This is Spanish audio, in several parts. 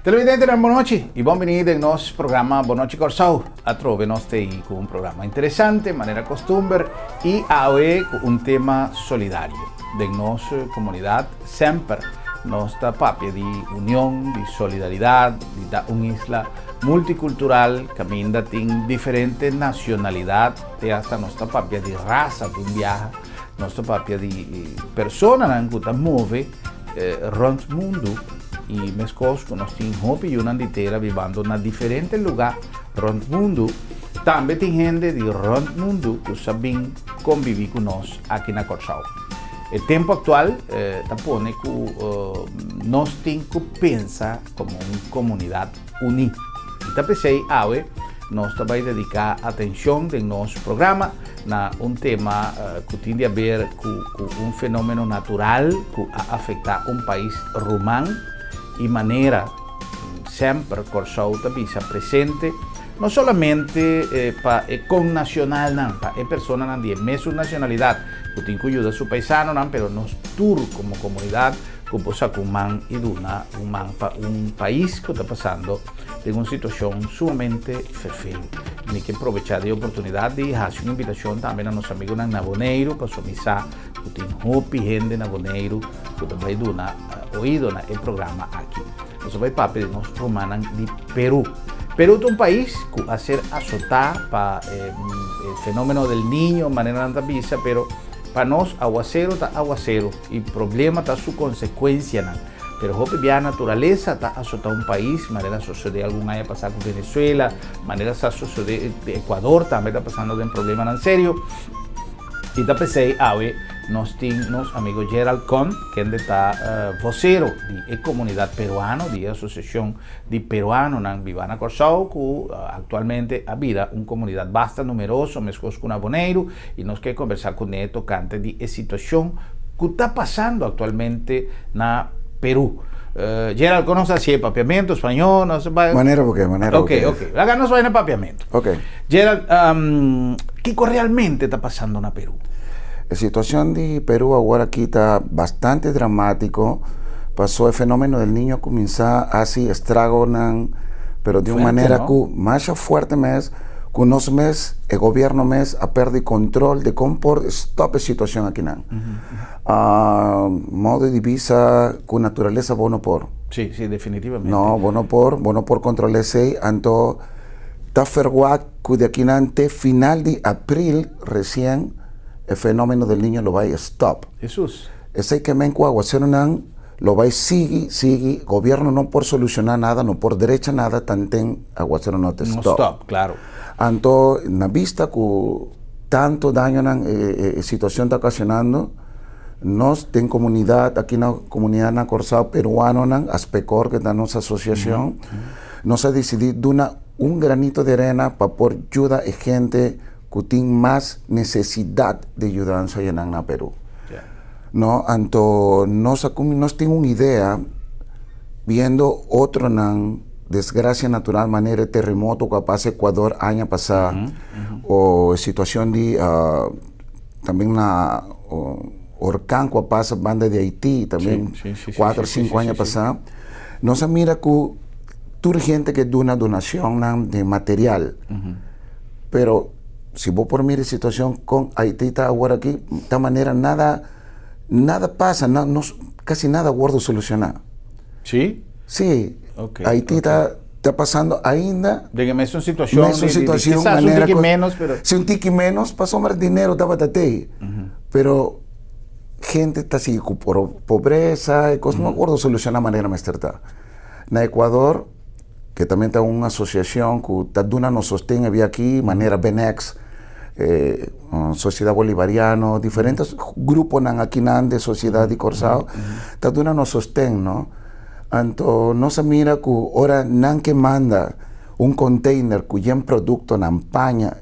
Televidente del Bonoci e benvenuti nel nostro programma Bonoci Corsau. A trove nostri con un programma interessante, in maniera costume e oggi con un tema solidario della nostra comunità, sempre nostra papia di unione, di solidarietà, di un'isla multicultural che cammina in differenti nazionalità e hasta nostra papia di razza, di un viaggio, nostra papia di persone che muove rond il mondo. E mes cosco nós temos hopi e una intera vivendo na differente lugar rond o mundo. Também tem gente de rond o mundo que sabem conviver com nós aqui na Corsau. O tempo atual tapone que nós temos que pensar como uma comunidade unida. E também sei hoje nós também dedicar atenção no nosso programa na tema que tem a ver com fenômeno natural que afeta país romano. E maneira sempre Corsau também está presente, não somente para o connacional, para a pessoa de mesma nacionalidade, que tem que ajudar seu paisano, mas nós todos como comunidade, que possa comandar e donar para um país que está passando por uma situação sumamente difícil. Tem que aproveitar a oportunidade de fazer uma invitação também a nossos amigos na Boneiro, para somizar que tem muita gente na Boneiro, que também donar oído no programa aqui. Nós vamos para o nosso romano de Peru. Peru é um país que a ser azotado para o fenômeno do ninho, de maneira não vista, mas para nós aguacero está aguacero e o problema está sua consequência. Pero hoje a natureza está azotando país, de maneira sucede algum ano passado com Venezuela, de maneira sucede Equador também está passando de um problema sério. E da pensei, hoje nós temos amigo Gerald Con, que está vocero de comunidade peruana, de associação de peruanos na Vivana Corsau, que atualmente habita uma comunidade bastante numerosa, mesmo com Boneiro, e nós queremos conversar com ele tocante de situação que está passando atualmente na Peru. Gerald, conoce así el papiamento español, no sé. Manera porque. Ok. Acá nos va en el papiamento. Ok. Gerald, ¿qué realmente está pasando en Perú? La situación de Perú ahora aquí está bastante dramático. Pasó el fenómeno del niño comenzar así estrago, pero de una manera ¿no? que más fuerte mes, que unos meses el gobierno ha perdido control de cómo por stop la situación aquí. Modo de divisa con naturaleza bueno por. Sí, definitivamente. No, bueno por controlarse, anto está ferguat que de aquí ante final de abril recién el fenómeno del niño lo va a stop. Jesús. Ese que me aguacero lo va a sigue, gobierno no por solucionar nada, no por derecha nada, tanten aguacero no te stop. No stop, claro. Anto, na vista que tanto daño situación está ocasionando, nos ten comunidad, aquí en la comunidad na Corsau peruano, Aspecor, que está nuestra asociación, nos ha decidido dar un granito de arena para por ayuda a gente que tiene más necesidad de ayuda en Perú. Yeah. No, anto, nos tiene una idea, viendo otro desgracia natural, manera de terremoto que pasa Ecuador año pasado, o situación de también una huracán que pasa banda de Haití, también 4 o 5 años pasados. Nos mira que toda gente que da una donación de material, pero si vos por mirar la situación con Haití ahora aquí, de esta manera nada pasa, casi nada guardo solucionar. ¿Sí? Sí. Haití está pasando ainda. De que me es una situación quizás un tique menos, pero. Si un tique menos, pasó más dinero, estaba tate. Pero gente está así por pobreza y cosas, no acuerdo solucionar de manera más certa. En Ecuador, que también está una asociación que está dando nos sostén había aquí, manera Benex, Sociedad Bolivariana, diferentes grupos aquí de sociedad de Corsao, está dando nos sostén, ¿no? Entonces, no se mira que ahora nan que manda un container cuyo producto en España,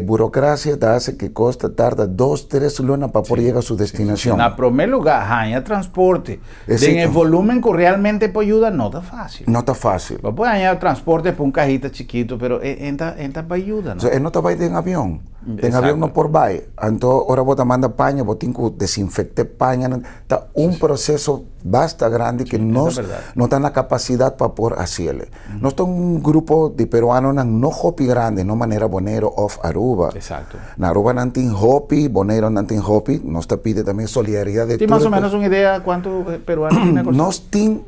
burocracia te hace que tarda 2-3 lunas para poder llegar a su destinación. En primer lugar, hay transporte. En el volumen que realmente puede ayudar, no está fácil. No está fácil. Puede haber transporte por un cajita chiquito, pero entra para ayuda, ¿no? O sea, no te va en avión. En avión no por vai. Entonces, ahora vos te manda paña, vos tienes que desinfectar paña. Está un proceso bastante grande que no está la capacidad para poder hacerlo. No está un grupo de peruanos no hopi grande, no manera bonero of Aruba. Exacto. En Aruba no tiene hopi, bonero no tiene hopi. Nos te pide también solidaridad de ¿Tienes más o menos una idea cuántos peruanos tiene?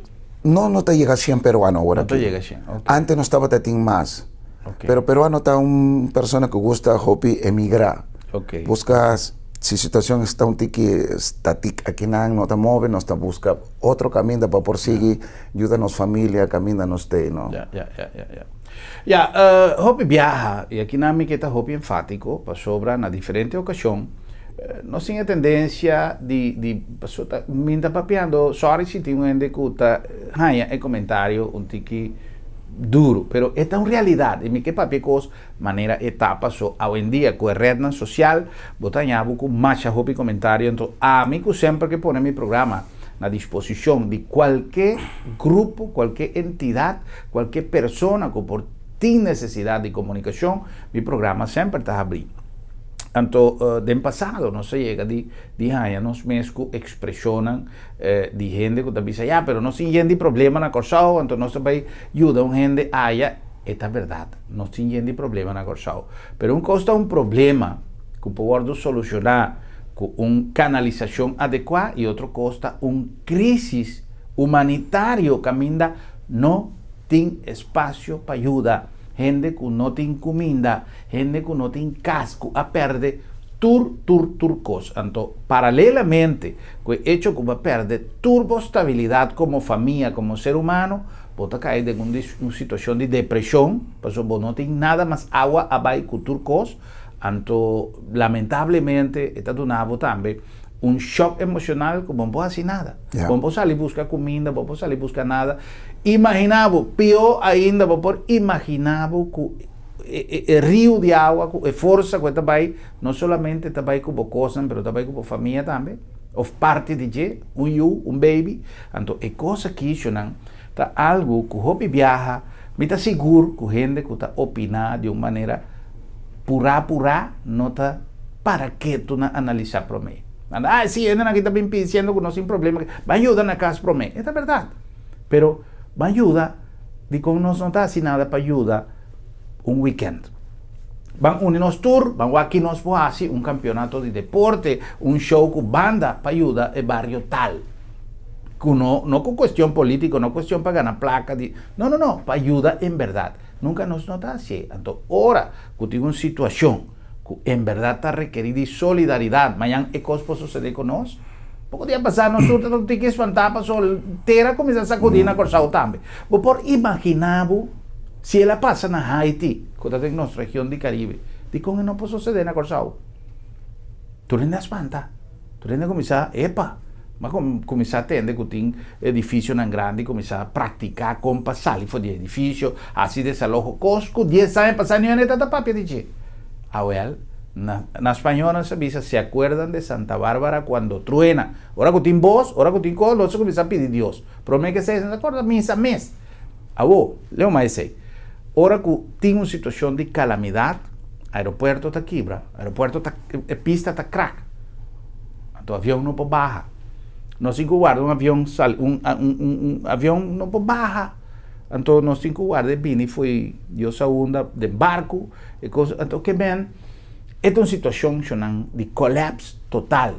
No te llega a 100 peruanos ahora. No te llega a 100. Okay. Antes no estaba te más. Okay. Pero peruano está una persona que gusta hopi emigrar. Okay. Buscas, si situación está un tiki estática aquí no te mueve, no está busca otro camino para por seguir, ayúdanos familia, camínanos de, ¿no? Hopi viaja y aquí nada me queda hopi enfático para sobra en diferentes ocasiones. No sin tendencia de mientras papiando, sorry si tengo un decuta, haya el comentario un tiki duro, pero esta es una realidad. Y mi que papi cos manera etapa so hoy en día con red social, botañabo con más hopi comentario, entonces a mí que siempre que pone mi programa a disposición de cualquier grupo, cualquier entidad, cualquier persona que por ti necesidad de comunicación, mi programa siempre está abriendo. Tanto del pasado no se llega de años mesco expresionan de gente que dice ya pero no sin gente problema na Corsao, entonces no se va ayuda un gente haya esta verdad no sin gente problema na Corsao, pero un costa un problema que puedo solucionar con una canalización adecuada y otro costa un crisis humanitario que minda no tiene espacio para ayuda. Gente que no tiene comida, gente que no tiene casco, a perder turcos. Entonces, paralelamente, con el hecho que va a perder estabilidad como familia, como ser humano, va a caer en una situación de depresión, porque no tiene nada más agua abajo que turcos. Entonces, lamentablemente, está donando también un shock emocional que no puedo hacer nada. No puedo salir a buscar comida, no puedo salir a buscar nada. Imaginaba, pior ainda, imaginaba que el río de agua, que fuerza que está ahí, no solamente está ahí como cosas, pero está ahí como familia también, o parte de un baby. Entonces, es cosa que está algo que hopi viaja, me está seguro que gente que está opinando de una manera pura, no está para que tú analizar por mí. Sí, aquí está diciendo que no sin problema, va a ayudar a casa por mí. Esta es verdad. Pero va a ayudar, de como no está sin nada para ayudar un weekend. Van a unirnos tour, van aquí nos hacer un campeonato de deporte, un show con banda para ayudar el barrio tal. No con cuestión política, no cuestión para ganar placa. No, para ayudar en verdad. Nunca nos nota así. Entonces, ahora que tengo una situación en verdad está requerida solidaridad. Mañana ¿qué cosa puede suceder con nosotros? Poco día pasar nosotros no tenemos que espantar para soltera comienza a sacudir na Corsao también. Por imaginar si ela pasa en Haití, que está en nuestra región de Caribe, ¿de cómo no puede suceder na Corsao? Tú le das espanta. Tú le das comienzar, mas começar a atender que tem edifício na grande, começar a praticar como passar ali for de edifício, assim desalojo cosco, 10 anos passar nem neta da papia de na espanhola se acuerdan de Santa Bárbara cuando truena. Ahora que tem voz, ahora que tem cor, los começar a pedir Dios. Promete que se acorda misa mes. Leo mais sei. Ahora que tem uma situação de calamidade, aeropuerto está quebra, aeropuerto tá, pista está crack. Então o avião não pode bajar. Nós cinco guarda um avião avião não pode bajar. Então nós cinco guarda vini foi Deus aunda de barco e coisa. Então que bem, é uma situação de colapso total.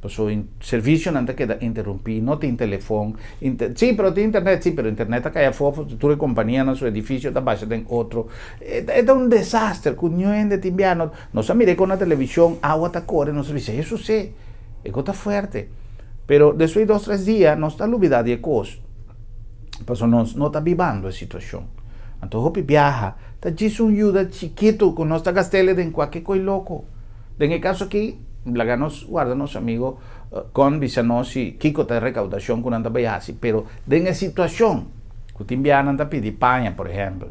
Passou em serviço não queda interrompido, não tem telefone, sim, pero tem internet, sim, pero internet cai fofo, tu companhia no seu edifício, da baixa tem outro. É um desastre, com ninguém de timbiano. Nós mirei com a televisão, água tá correndo, nós disse, isso sim. está fuerte. Pero después de 2-3 días, no está olvidado de cosas. Pues no está vivando la situación. Entonces, hopi viaja, está dice un ayuda chiquito con nuestra castela de cualquier cosa loco. En el caso aquí, la nos guarda nuestro amigo con visanos y Kiko de recaudación con anda viaja, pero en la situación, que te envían anda pedir paña, por ejemplo.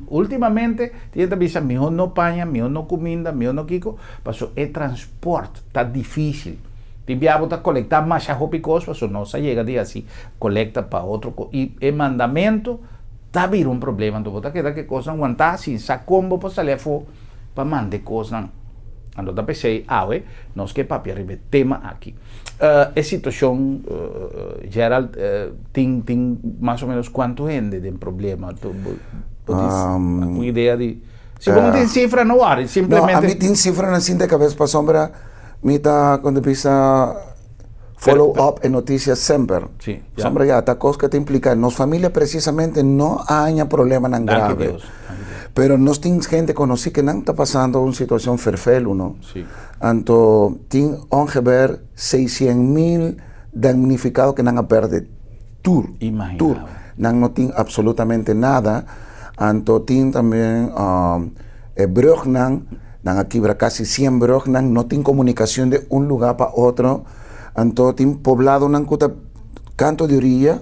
Últimamente, tiene que avisar, mejor no paña, mejor no comida, mejor no Kiko, pasó el transporte, está difícil. Te enviamos a colectar más hopi cosas, no se llega de así, colecta para otro, y el mandamiento, está vir un problema, entonces queda que cosa aguantar sin sacombo para salir para mandar cosas. Entonces pensei, nós que papi arriba tema aqui. A situação geral tem mais ou menos quanto gente tem problema? Uma ideia de... Se não tem cifra no ar, simplesmente... No, a mí tem cifra assim de cabeça para sombra, me tá quando pisa follow-up en noticias sempre. Sí, sombra ya, esta cosa que te implica, nos familia precisamente no hay problema tan grave. Dios. Pero nos tienes gente conocida que no está pasando una situación ferfel, ¿no? Sí. Anto, tiene ongeveer 600,000 damnificados que no han perdido. Tur. No tiene absolutamente nada. Anto, tiene también brugnan, aquí habrá casi 100 brugnan, no tiene comunicación de un lugar para otro. Anto, tiene poblado una canto de orilla,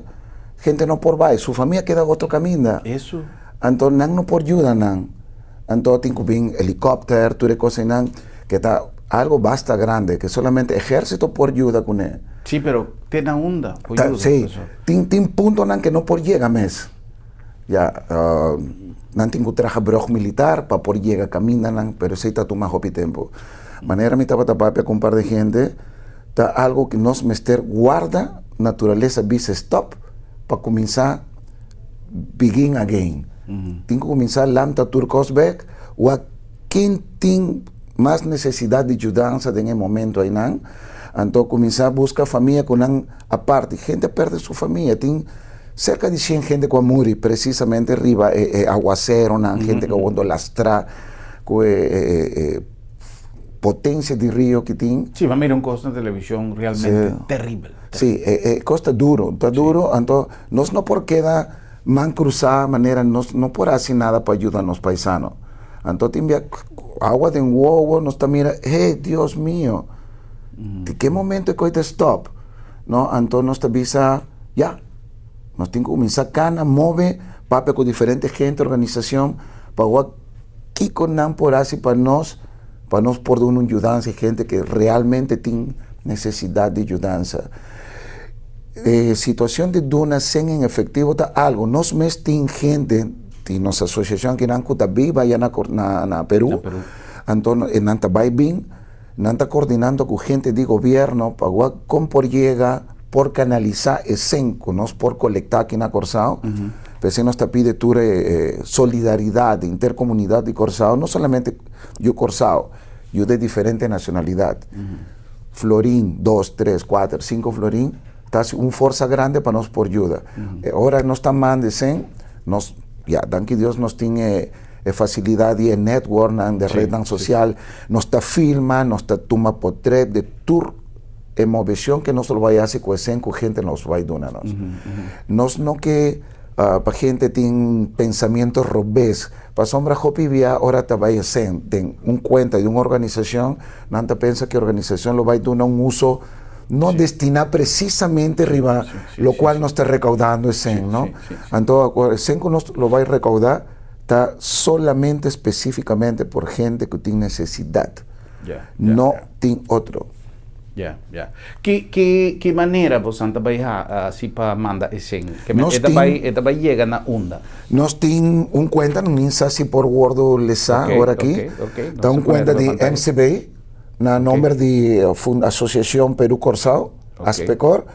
gente no por va, su familia queda otro camino. Eso. Anto nang no por ayuda nang. Anto tin kubing helicóptero, ture cosa nang que está algo basta grande que solamente ejército por ayuda con él. Sí, pero tiene onda. Sí, tin punto nang que no por llega mes. Ya nang tin traje broj militar pa por llega camina nang, pero se está tu más hopi tiempo. Manera mi tapa tapapia con un par de gente, está algo que nos mester guarda naturaleza bis stop para comenzar begin again. Tengo que comenzar lamta turcosbeck o a quien tiene más necesidad de ayuda en el momento ahí nan. Entonces comenzar a buscar familia con un aparte. Gente pierde su familia. Tiene cerca de 100 gente que muere precisamente arriba aguacero, gente que cuando lastra potencia de río que tiene. Sí, va a mirar un costo de televisión realmente terrible. Sí, costa duro, está duro. Entonces no por queda man cruzada manera, no por hacer nada para ayudar a los paisanos. Entonces envía agua de un huevo, nos está mira, Dios mío, ¿de qué momento es que te stop? ¿No? Entonces nos te avisa, ya, nos tiene que comenzar cana, move, pape con diferentes gente, organización, para aquí con nan por así, para nos por dar una ayudanza, gente que realmente tiene necesidad de ayudanza. Situación de dunas sin en efectivo está algo. Nos mestin gente de nuestra asociación que está viva ya na Perú. Entonces, en anta bien, nanta coordinando con gente de gobierno para con por llega por canalizar esen con nos por colectar aquí en Corsao. Pues nos está pide tu solidaridad, intercomunidad de Corsao, no solamente yo Corsao, yo de diferente nacionalidad. Florín, 2, 3, 4, 5 Florín. Una fuerza grande para nos por ayuda. Ahora nos están mandando, dan que Dios nos tiene facilidad de network, de red social, nos está filma, nos está toma portrait de tour emoción que nos lo vaya a hacer con gente nos va a ayudar. Nos no que para gente tiene pensamientos robés, para sombra hopi via ahora te vaya a hacer un cuenta de una organización, no te piensa que organización lo va a dar un uso no destina precisamente arriba, lo cual no está recaudando ese, ¿no? Entonces, el nos lo va a recaudar, está solamente específicamente por gente que tiene necesidad, no tiene otro. ¿Qué manera vos anta vai así para mandar ese? Esta va llega na onda. Nos tiene un cuenta, no insa si por Word lesa ahora aquí, está un cuenta de MCB. Na nombre de Asociación Perú Corsao, ASPECOR,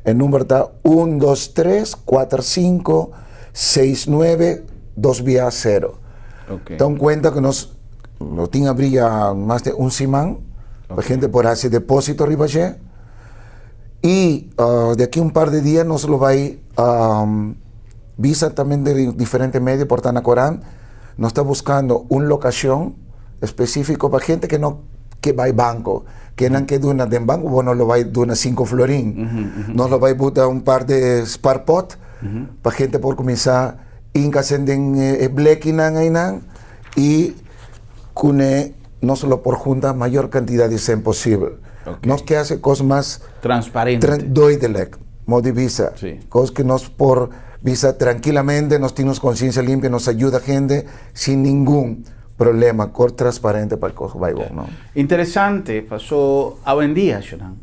el número está 123-45-69-2-0. Está un cuenta que nos tiene brilla más de un simán, la gente por hacer depósito arriba allá, y de aquí un par de días nos lo va a ir visa también de diferentes medios por Tanacorán, nos está buscando una locación específico para gente que no que vai banco. Que não que duna de banco, bueno, lo vai duna 5 florín. Nós lo vai botar um par de sparpot, para gente por começar inca senden bleque y cune no solo por junta mayor cantidad de sen posible. Okay. Nos que hace cosas más transparentes. Doidelec, modivisa. Sí. Cosas que nos por visa tranquilamente, nos tenemos conciencia limpia, nos ayuda a gente sin ningún problema, cor transparente para el cojo baibón, ¿no? Interesante, pasó hoy en día, Shonan.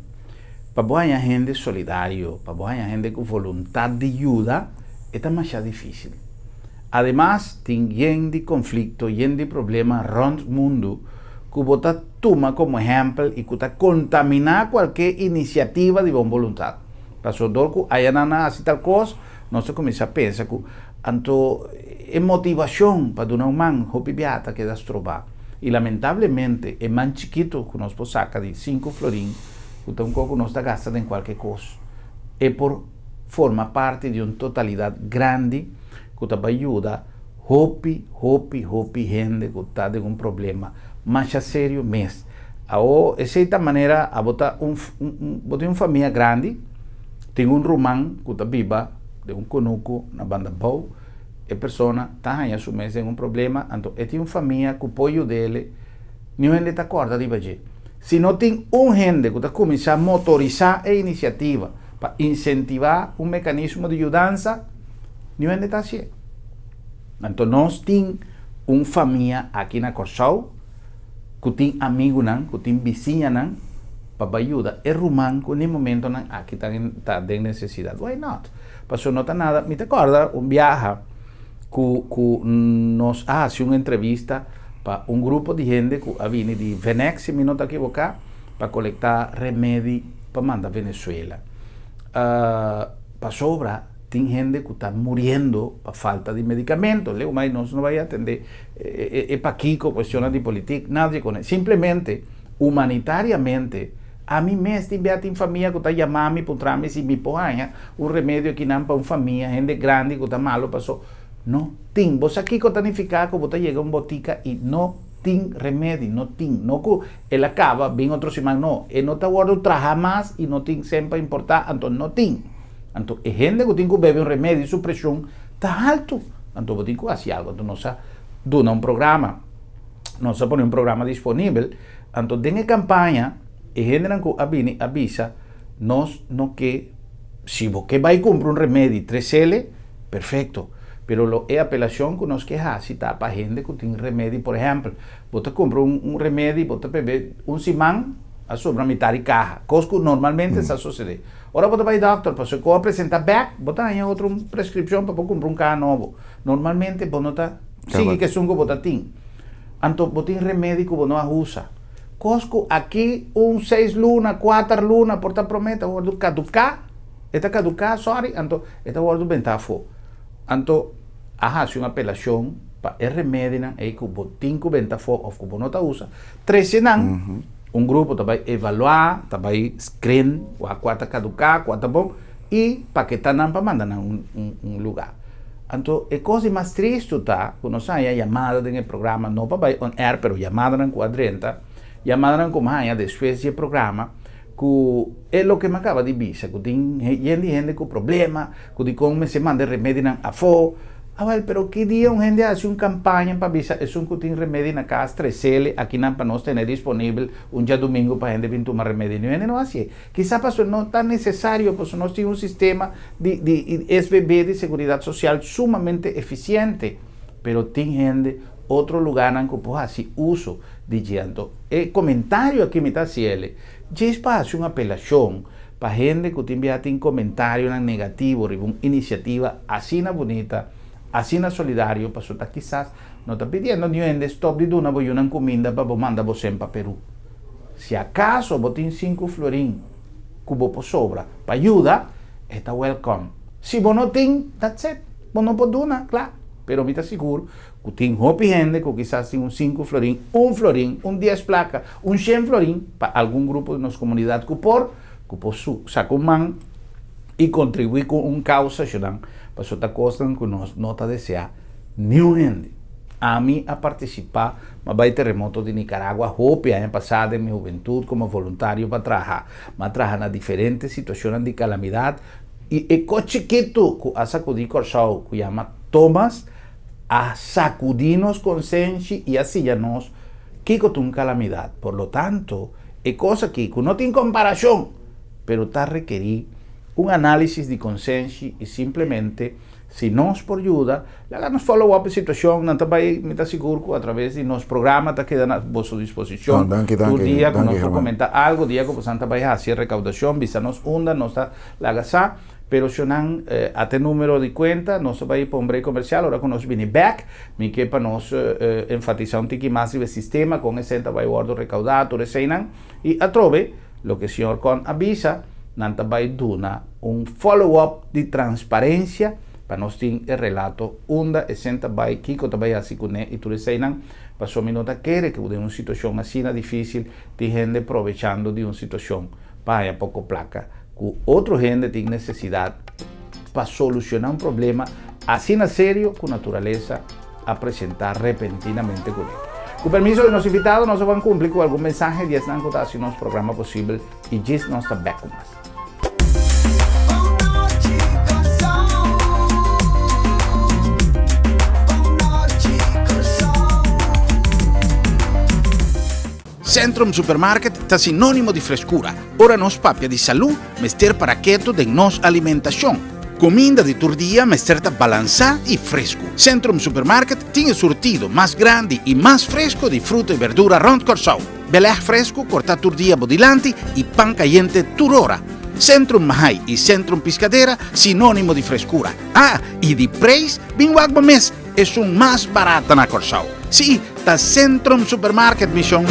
Para boa gente solidario, para boa gente con voluntad de ayuda, es más difícil. Además, tem de conflicto, de problema rond mundo, que bota toma como ejemplo y que contamina cualquier iniciativa de buena voluntad. Pasó que hay nada así tal cosa, no se comienza a pensar que anto es motivación para una man hopi beata que das trobar. Y lamentablemente, es más chiquito que nos saca de 5 florín, que un poco nos gasta en cualquier cosa. Es por forma parte de una totalidad grande que te ayuda hopi gente que está de un problema más serio mes. Ahora, de esta manera, a botar uma família grande, tem román que está viva de conuco na banda boa, a pessoa está aí assumindo um problema, então tem uma família que o apoio dele, ninguém está acorda de fazer. Se não tem gente que está começando a motorizar a iniciativa para incentivar um mecanismo de ajudança, ninguém está assim. Então nós temos uma família aqui na Corsau, que tem amigos, que tem vizinhos, para ajudar. É romano que no momento aqui está de necessidade. Why not? Passou não está nada. Me acorda viaje que nos hace uma entrevista para um grupo de gente que vem de Venex, se me não está equivocado, para coletar remédio para mandar a Venezuela. Para sobra, tem gente que está morrendo por falta de medicamentos. Mas não vai atender. É para aqui com questões de política, nada com isso. Simplesmente, humanitariamente, a mim mesmo tem família que está chamando para trás e me põe um remédio que não para uma família, gente grande que está malo, passou. Não tem. Você aqui que está nificado, que você chega a uma botica e não tem remédio, não tem. Não que ele acaba, vem outro semana, não. Ele não está guardando trabalhar mais e não tem sempre importar, então não tem. Então, a gente que tem que beber um remédio e sua pressão está alto. Então, você tem que fazer algo. Então, nós damos um programa, nós põe um programa disponível. Então, tem a campanha, a gente que avisa, nós não que, se você vai comprar um remédio 3L, perfeito. Pero a apelação que nós queremos está para a gente que tem remédio, por exemplo, você compra um remédio, você bebe semana, a sobra metade de carro, coisa que normalmente está sucedendo. Ora você vai ao doctor, você apresenta back, você tem outra prescrição para comprar um carro novo. Normalmente você não está, sigue que são que você tem. Então você tem remédio que você não usa. Coisa que aqui, 6 lunas, 4 lunas, por estar prometa, você caducar, está caducar, sorry, então, está guardando bem fo. Então, há uma apelação para o remédio que você tem que bem fo, ou que você não usa. 13 não. Um grupo vai evaluar, vai screen, o quanto caducar, quanto bom, e para que está para mandar um lugar. Então, a coisa mais triste está, quando nós temos a chamada no programa, não para on air, mas chamada na quadrenta, chamada como há depois do programa, que é o que me acaba de dizer, que tem gente com problema, que como se manda remédio a fo. Pero que dia gente hace uma campanha para avisar, é que tem remédio na casa 3L, aqui para nós ter disponível dia domingo para a gente vir tomar remédio. Não é assim. Quizás não está necessário, porque nós temos um sistema de SBB, de seguridade social, sumamente eficiente. Pero tem gente, outro lugar que pode fazer uso de gente. O comentário aqui me está dizendo, já espaço uma apelação para a gente que tem comentário negativo, uma iniciativa assim bonita, assim solidário, para você quizás não está pedindo nenhum stop de uma comida para mandar você para Peru. Se acaso você tem 5 florim que você sobra para ajudar, está welcome. Se você não tem, that's it. Você não pode dar, claro. Pero me está seguro que tem gente que quizás tem 5 florim, 1 florim, 10 placas, 100 florim para algum grupo de nossa comunidade que pode sacar uma mão e contribuir com uma causa, para essa coisa que nós não está deseando nenhum gente. a mim a participar no terremoto de Nicarágua, hope ano passado em minha juventude como voluntário para trabalhar na diferentes situações de calamidade e coche chiquito a sacudir Corsau que chama Thomas a sacudirnos consciência e assim nós que com calamidade. Por lo tanto, é coisa que não tem comparação, pero está requerir análise de consciência e simplesmente se nós por ajuda, nos follow-up a situação, não também me está seguro através de nosso programa está quedando à vossa disposição. Por dia que nós comentar algo, dia que você também fazer recaudação, visa nos onda, nós está lagasá, pero se não até número de conta, nós vai para um break comercial, agora que nós vem back, me que para nós enfatizar um tique mais o sistema, com esse vai guardo recaudado, tudo isso e atrove, o que o senhor con avisa, não vai dar follow-up de transparência, para nós ter o relato onde a gente vai, Kiko também assim com e tudo isso para sua minuta querer que de uma situação assim difícil, de gente aproveitando de uma situação para pouco placa, que outro gente tem necessidade para solucionar um problema assim na sério, com natureza, apresentar repentinamente com ele. Com o permisso de nosso invitado, nós vamos cumprir com algum mensagem de não contar se nosso programa possível e diz nós está back com nós. Centrum Supermarket está sinônimo de frescura. Ora nos papia de saúde, mester paraqueto de nos alimentação. Comida de todo dia, mester tá balançado e fresco. Centrum Supermarket tem o surtido mais grande e mais fresco de fruta e verdura rond Corsau. Belé fresco, corta todo dia bodilante e pão caliente toda hora. Centrum Mahai e Centrum Piscadeira, sinônimo de frescura. Ah, e de preço, bem água mês, é um mais barato na Corsau. Sim, tá Centrum Supermarket, mission.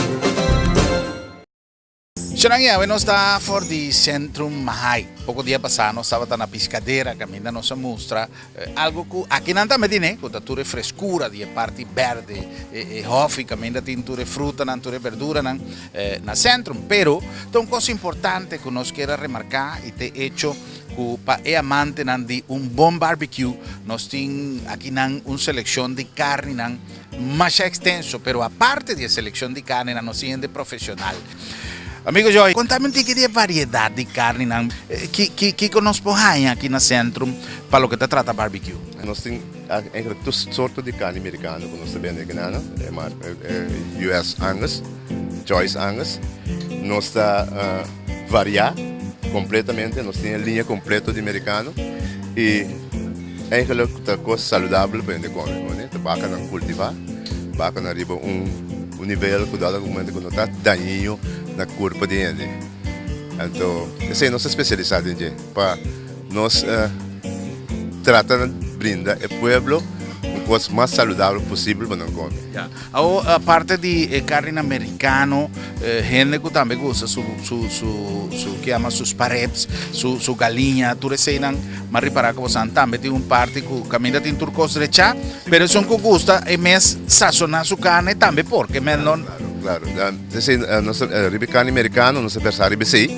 Xananguia, nós está fora de Centrum Mahai. Pouco dia passado, nós estava na Piscadeira, caminhando nossa mostra, algo que aqui não está medindo, que está frescura, de parte verde, hofi, caminhando tem tudo fruta, não tudo verdura, na Centrum. Pero, tem uma coisa importante que nós queremos remarcar e ter hecho que para amante de bom barbecue, nós temos aqui uma seleção de carne mais extenso, pero a parte da seleção de carne, nós temos de profissional. Amigo Joy, contame um pouco de variedade de carne que nós podemos aqui na Centrum para o que se trata de barbecue. Nós temos duas sortes de carne americana que nós temos aqui, US Angus, Choice Angus. Nós está variar completamente, nós temos a linha completa de americano e é uma coisa saudável para a gente comer, para não cultivar, para não arribar nível que dá momento que não está daninho na corpo de gente. Então, essa é a nossa especialidade, para nós tratar de brindar o povo uma coisa mais saudável possível para não comer. A parte de carne americana, gente que também gosta que chama sus paredes, su galinha, tudo isso aí, mas reparar que você também tem parte que caminha tem turcos de chá, mas são que gosta é mais sazonar sua carne também, porque não. Claro, nossa carne americana, nossa versão RBC,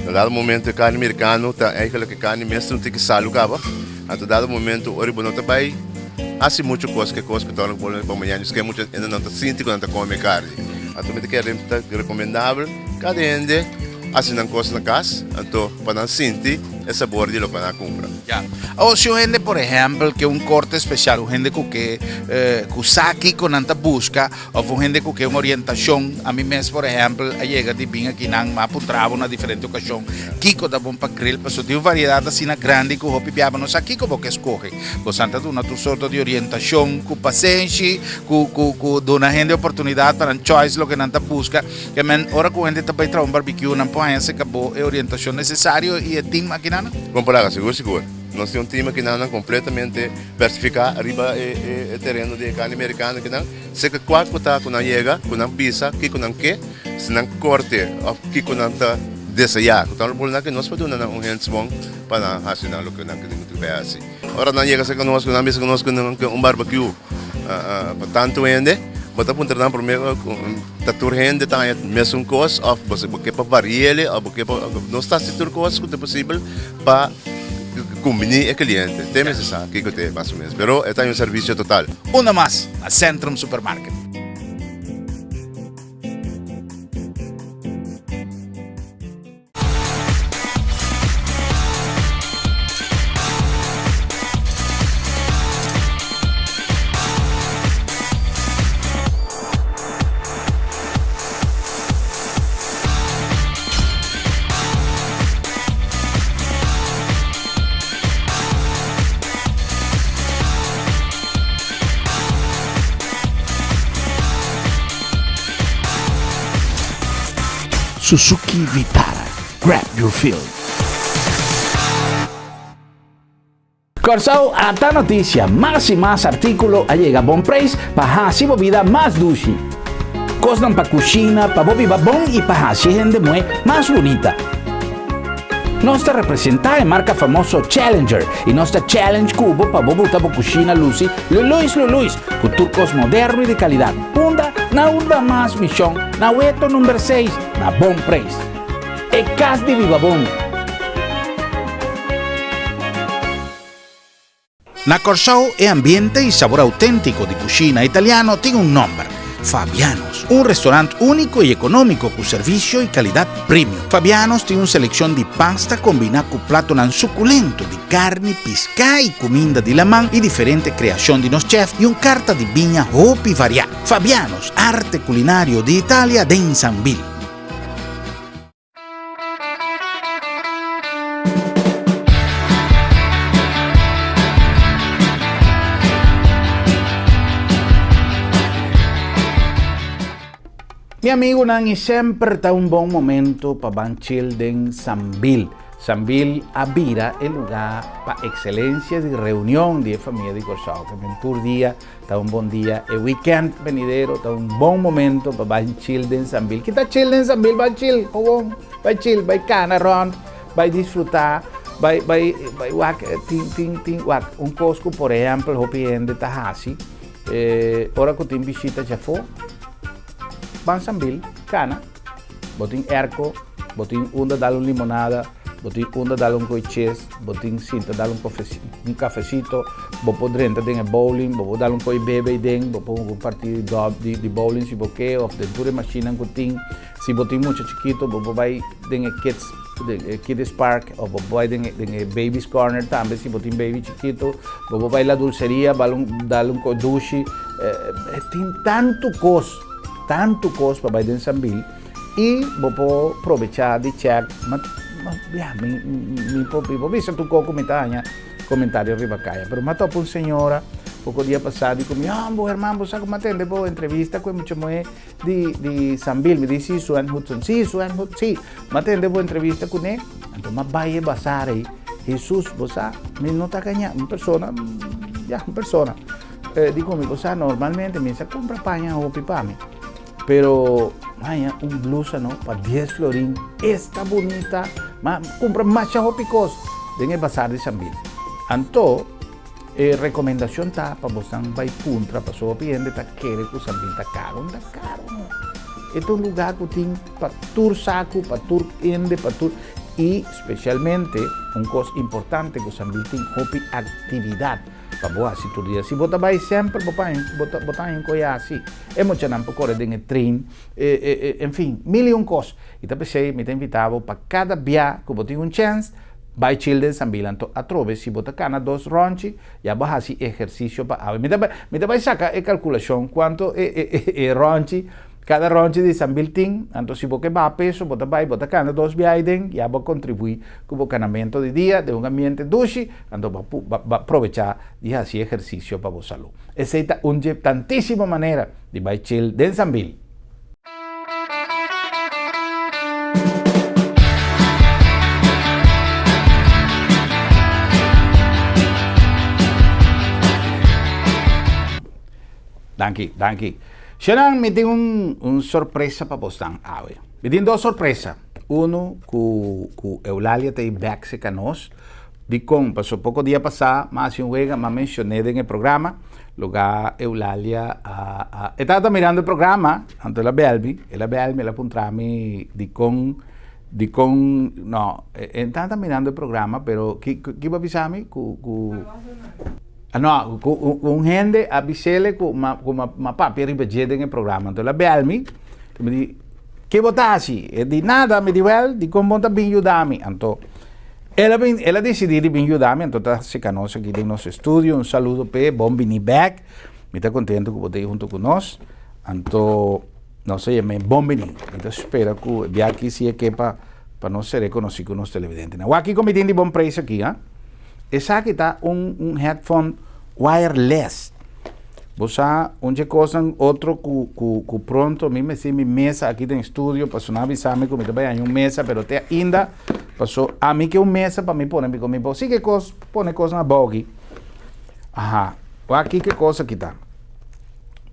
no dado momento carne americana, é aquela que carne mesmo não tem que sair acaba, a dado momento o ribo não está bem. Há muitas coisas que tornam para amanhã, que muitas ainda não está sentindo quando está comendo carne. Atualmente que é recomendável, cada gente assim coisa na casa, então para não sentir o sabor de lo que compra. Ou se o gente, por exemplo, que corte especial, o gente que saque com anta busca, ou o gente que uma orientação, a mim mesmo, por exemplo, a chega de vir aqui na maputrava na diferente ocasião, Kiko da bom para grill, mas tem uma variedade assim grande que o pipiaba não sabe Kiko porque escorre. Você anta dando uma sorte de orientação, com paciência, com dona gente oportunidade para choice lo que anta busca, que men ora com gente também traz barbecue, não pode se acabou a orientação necessária e é time aqui na. Comprar seguro. Nós temos um time que não completamente diversificado, arriba o terreno de carne americana que não, se que qual que está com a chega, com a pizza, que com a que, se não corte, que com a desejar, então o que nós podemos dar gente bom para fazer o que não queremos assim. Ora não chega se conosco, não mesa conosco um barbecue, para tanto gente, mas apontar não primeiro tá turrende tá mesmo coisa, ou você porque para variar, ou porque não está se tur coisa que é possível para combini e cliente. Te me sa que te más o menos, pero está en un servicio total. Una más, a Centrum Supermarket. Suzuki Vitara, grab your field. Corsao, esta noticia, más y más artículos llega a buen precio para hacer vida más dulce. Costan para cocina, para bobi babón y para hacer gente más bonita. Nuestra representada es marca famoso Challenger y nuestra Challenge Cubo para bobuta para cocina Lucy, Luis, con turcos moderno y de calidad. Na urba más misión, na hueto número 6, na bom preço. É casa de viva bom. Na Corsao, el ambiente y sabor auténtico de cocina italiano tiene un nombre. Fabianos, un restaurante único y económico con servicio y calidad premium. Fabianos tiene una selección de pasta combinada con plato nan suculento de carne, pesca y comida de la man y diferente creación de los chefs y un carta de viña hopi variada. Fabianos, arte culinario de Italia de Insambil. Mi amigo Nani sempre está un buen momento para banchil den Sambil. Sambil abira el lugar para excelencia de reunión de familia de Corsao. Que en tur día está un buen día. El weekend venidero está un buen momento para banchil den Sambil. ¿Qué está chill den Sambil? Banchil, cobón, vai chill, vai cana ron, vai disfrutar, vai wak, wak. Un cosco, por ejemplo, hopi de Tahasi. Ora que tem visita já foi. Ban Sambil, cana, botin erco, botin unda dale un limonada, botin unda dale un coiches, botin cinta dale un cafecito, bopo drenta den bowling, bopo dale un coi bebe den, bopo un partido de bowling si boque, of den pure machina cutin, si botin mucho chiquito, bopo vai den kids park, o bopo vai den baby's corner también, si botin baby chiquito, bopo vai la dulcería, dale un codushi, tem tanto costo para Biden Sambil e vou aproveitar de check mas visto tu comentário arriba caia pero matou para uma senhora pouco dia passado e comigo irmão você como atende boa entrevista com muito moe de Sambil me disse Suan Hudson sim atende boa entrevista com ele então mas vai passar aí Jesus você me nota ganhar uma pessoa digo me você normalmente me compra panha ou pipame pero vaya un blusa no para 10 florín esta bonita compra más picos en el bazar de Sambil anto recomendación ta para bosan vai puntra para so piende ta quere que Sambil ta caro este es un lugar que tiene para tur saco para tur ende para tur y especialmente un cosa importante que Sambil tiene hopi actividad para boa si tu dia si bota vai sempre botar em coisa assim é muito não para correr em trem enfim mil e um coisas e tá pensei me tem invitado para cada dia que botar um chance vai children Sambil então atrove si bota cana dos ronchi já vai assim exercício para me vai sacar a calculação quanto é ronchi cada ronchi de Sambil tem então se você vai peso bota cana dos viagens já vai contribuir com o canamento de dia de um ambiente dulce então vai aproveitar de fazer exercício para a saúde essa é uma tantíssima maneira de vai chill de Sambil. Danke. Xenan, me tem surpresa para você. Me tem duas surpresas. Uno, que Eulalia tem back com nós. De como passou pouco dia passado, mas um vez me mencionei no programa. Lugar Eulalia. Estava mirando o programa, antes ela Belbi, ela apontou-me de como di con no, están mirando el programa, pero ¿qué va a avisarme? No, con gente avisele con ma papi ribagete en el programa. Entonces la bealmi, me di, ¿qué votasi? E di nada, me di well, di con monta bin ayudami. Entonces, ella decidió bin ayudami, entonces se conoce aquí en nuestro estudio. Un saludo, pe, bon vini back. Me está contento que votéis junto con nos. Entonces, no se llame bon vini. Entonces, espera que vea aquí si es que para no ser reconocido con los televidentes. Aquí cometiendo bon precio aquí, ¿ah? Esa aquí está un headphone wireless. Vos a onde cosa outro que pronto me meti mi mesa aqui no estúdio, passou na avisar-me que me também uma mesa, pero até ainda passou a mim que uma mesa para me pôr comigo. Sim que coisa, põe coisa na bogue. Aha. Aqui que coisa que tá.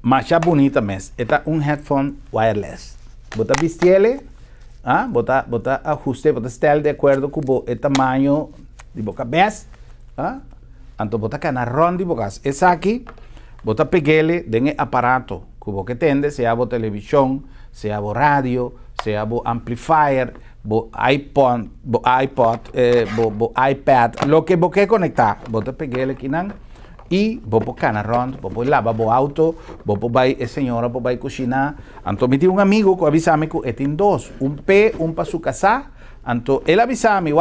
Mas já bonita mesmo. Está headphone wireless. Bota vistele, ah, bota ajuste, bota estar de acordo com o tamanho de boca cabeça, ah. Então bota canarrón de boca. Essa aqui bota peguele de aparato que você tende, seja a televisão, seja a rádio, seja a amplifier, o iPod, iPad, lo que você conectar, bota peguele aqui não e você canarrón, você lava o auto, você vai a senhora, você vai cozinhar. Então me tinha um amigo que avisa-me que tem dois, um para sua casa. Então ele avisa-me,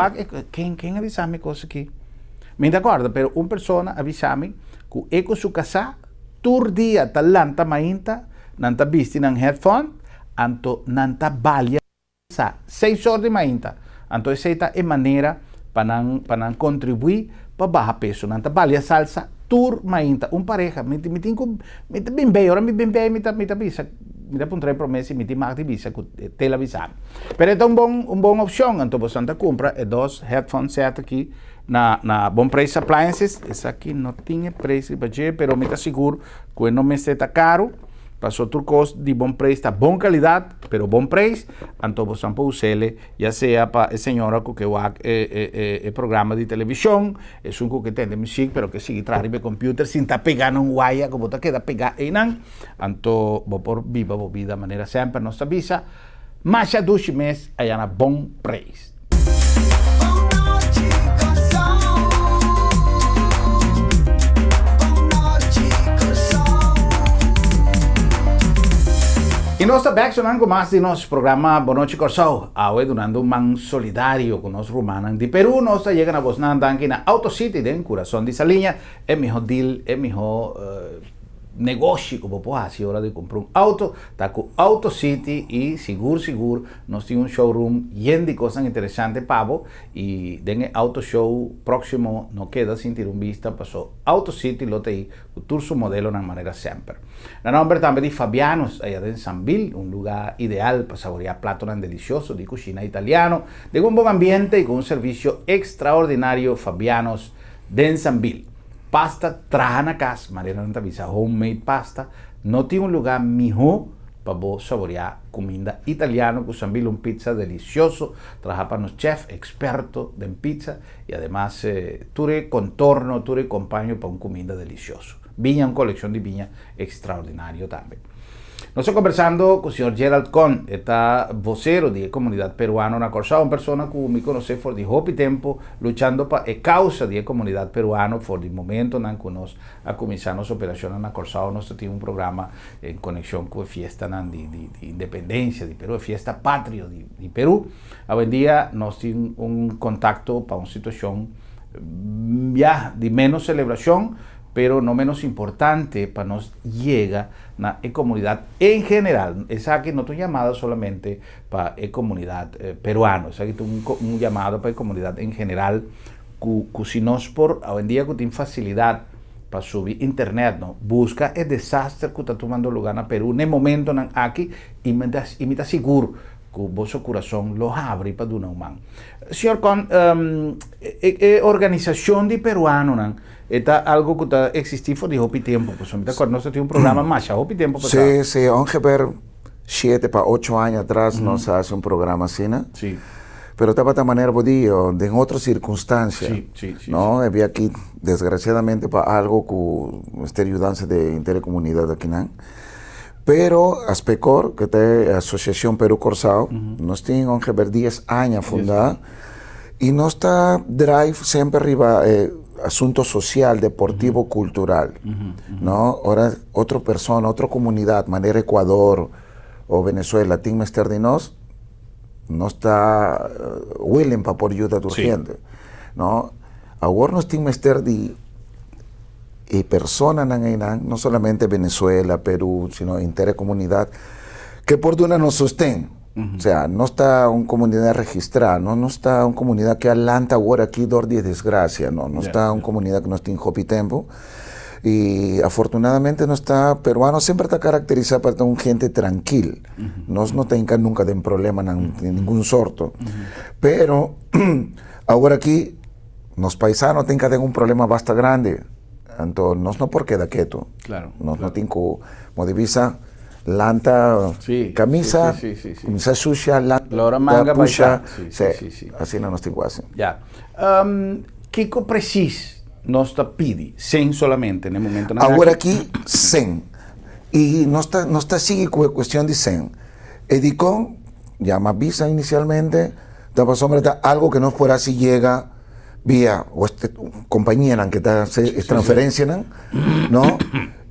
quem avisa-me coisa aqui? Me acorda, pero uma pessoa avisa-me que é com sua casa tur dia talanta mainta nanta bisti ng headphone anto nanta balya sa 6 horas de mainta anto essa é maneira para contribuir para baixar peso nanta balya salsa tur mainta pareja me bem bem ora me bem bem me tá bisa me dá puntre promessa me mag de bisa com televisão pero é um bom opção anto você anda compra é dois headphones set aqui na Bom Preço Appliances. Essa aqui não tinha preço, pero me está seguro que não me está caro. Passou turcos de bom preço, está bom qualidade, pero bom preço. Então você pode usar, já seja para a senhora que é programa de televisão, é um que tem de música, pero que sigue trazendo o computer sem estar pegando um wire, como está queda pegar aí não. Então vou por viva a vida, maneira sempre nossa visa. Mas já 2 meses aí na bom preço. E nós estamos reaccionando mais de nosso programa Boa Noite Corsao, hoje donando um man solidário com os romanos de Peru. Nós chegamos a Bosnan aqui na AutoCity, no coração dessa linha. É melhor deal, é melhor negócio que você pode fazer hora de comprar um auto. Está com AutoCity e seguro, nós temos um showroom cheio de coisas interessantes para você. E dentro do auto show próximo, não queda sentir vista, passou AutoCity, lote aí, o turso modelo de maneira sempre. Na nombre também de Fabianos, allá em Sanville, um lugar ideal para saborear platos deliciosos de cocina italiano, de um bom ambiente e com um serviço extraordinário. Fabianos de Sanville. Pasta traja na casa, maneira não avisa, homemade pasta. Não tem um lugar melhor para você saborear comida italiana, com Sanville pizza delicioso, trabaja para los chefs expertos en pizza y además ture contorno, ture compañero para una comida delicioso. Viña, una colección de viña extraordinario también. Nos estamos conversando con el señor Gerald Con, está vocero de la comunidad peruana, una persona que me conoce por de hopi tiempo luchando para la causa de la comunidad peruana, por el momento en que nos ha comenzado nuestra operación en la Corsao. Nosotros tenemos un programa en conexión con la fiesta de independencia de Perú, fiesta patria de Perú. Hoy en día nos tenemos un contacto para una situación ya de menos celebración, pero no menos importante para nos llega a la comunidad en general. Esa que no es llamada solamente para la comunidad peruana, esa que es un llamado para la comunidad en general, que si nos por hoy en día que tiene facilidad para subir internet, ¿no? Busca el desastre que está tomando lugar en Perú en el momento aquí y me está seguro que vuestro corazón lo abre para donar un man. Señor Con, organización de peruanos, está algo que está existiendo de hopi tiempo, pues me acuerdo, nosotros tenemos un programa más a hopi tiempo. Sí, ungefähr 7 para 8 años atrás nos hace un programa así, ¿no? Sí. Pero estaba de manera bodío, en otras circunstancias, sí, ¿no? Había aquí, desgraciadamente, para algo que está ayudando de intercomunidad aquí, ¿no? Pero Aspecor, que es Asociación Perú Corsao, nos tiene 10 años fundada y nos está drive siempre arriba asunto social, deportivo, cultural, ¿no? Ahora otra persona, otra comunidad, manera Ecuador o Venezuela, tiene mester de nos, no está willing para por ayuda urgente, ¿no? Ahora nos tiene mester de personas no solamente Venezuela, Perú, sino intercomunidad, que por duna nos sostén. O sea, no está una comunidad registrada, no está una comunidad que alanta ahora aquí de desgracia, no está una comunidad que no tiene hopi tempo. Y afortunadamente no está peruano, siempre está caracterizado por ser un gente tranquila. No tenga nunca de un problema de ningún sorto. Pero ahora aquí, los paisanos tienen que tener un problema bastante grande. Entonces, no por queda quieto. Claro. No tienen como divisa, lanta, camisa, camisa sucia, lanta, manga, puxa. Sí. Así no nos tengo así. Ya. Kiko precis nos está pidi, sem solamente, en el momento. Ahora aquí, sem. Y no está sigue cuestión de sem. Edicón, ya me avisa inicialmente, algo que no fuera si llega vía o compañía en que está transferencia, ¿no?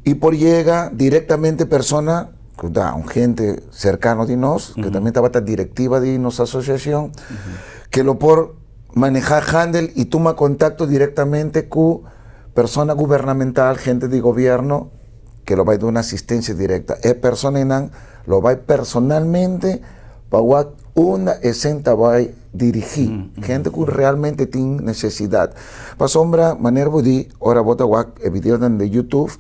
Y por llega directamente persona, un gente cercano de nos, que también estaba la directiva de nuestra asociación, que lo por manejar handle y toma contacto directamente con persona gubernamental, gente de gobierno, que lo va a dar una asistencia directa. Es persona lo va a personalmente para una escena va a dirigir, gente que realmente tiene necesidad. Para sombra, manera de ahora vota video de YouTube,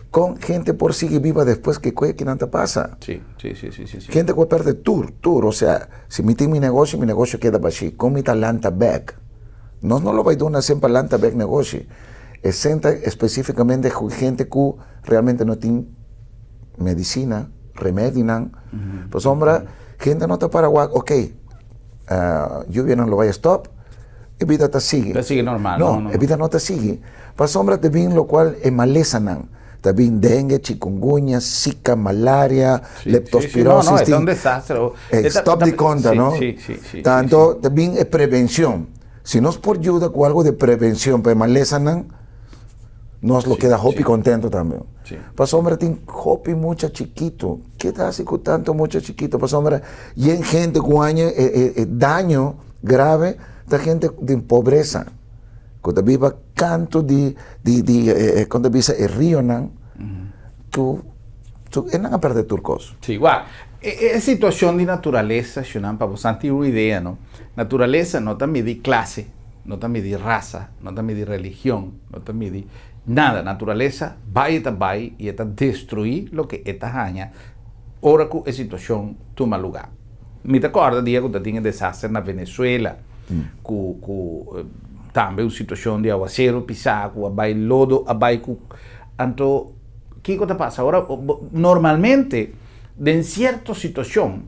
con gente por sigue viva después que no te pasa. Sí. Gente que pierde tour, o sea, si mi negocio queda así, con mi talanta back. No lo va a dar una siempre talanta back negocio. Es específicamente gente que realmente no tiene medicina, remedio, pues hombre, gente no está para ok, lluvia no lo vaya a stop, y vida te sigue. Te sigue normal. No, vida no te sigue. Pues hombre, te viene lo cual es maleza, también dengue, chikungunya, zika, malaria, leptospirosis. No, es un desastre. Stop de conta, ¿no? Sí. Tanto también es prevención. Si no es por ayuda con algo de prevención, pero maleza, nos lo queda hopi contento también. Pues hombre, tiene hopi mucho chiquito. ¿Qué te hace con tanto mucho chiquito? Pues hombre, y en gente con daño grave, de gente de pobreza. Cuando viva canto cuando vive el río, tú no a perder turcos. Sí, igual. Es situación de naturaleza, para bastante una idea, ¿no? Naturaleza no también de clase, no también de raza, no también de religión, no también de nada. Naturaleza va y está destruir lo que esta haña. Ahora que es situación toma lugar. Me acuerdo día que tiene desastre en Venezuela, también una situación de aguacero, pisaco, abai lodo, abai anto, ¿qué te pasa? Ahora, normalmente, en cierta situación,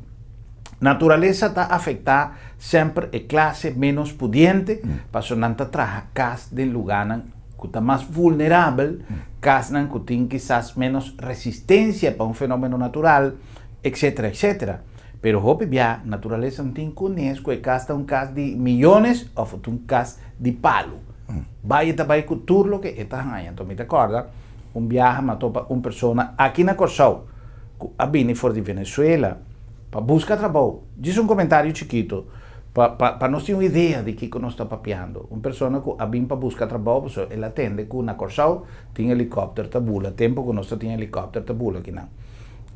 naturaleza está afectada siempre a clase menos pudiente, para sonanta traja cas de lugar que está más vulnerable, cas que tiene quizás menos resistencia para un fenómeno natural, etcétera, etcétera. Pero hopi ya naturaleza no tiene cunesco, casta un cas de millones o un cas de palo. Vaya a cultura lo que está haciendo. Entonces, me acuerdo, un viaje mató a una persona aquí en Corsao, a vine fuera de Venezuela, para buscar trabajo. Dice un comentario chiquito, para no tener una idea de qué nos está papeando. Una persona que viene para buscar trabajo, pues él atende con una Corsao, tiene helicóptero, tabula, tiempo que no tiene helicóptero, tabula aquí no.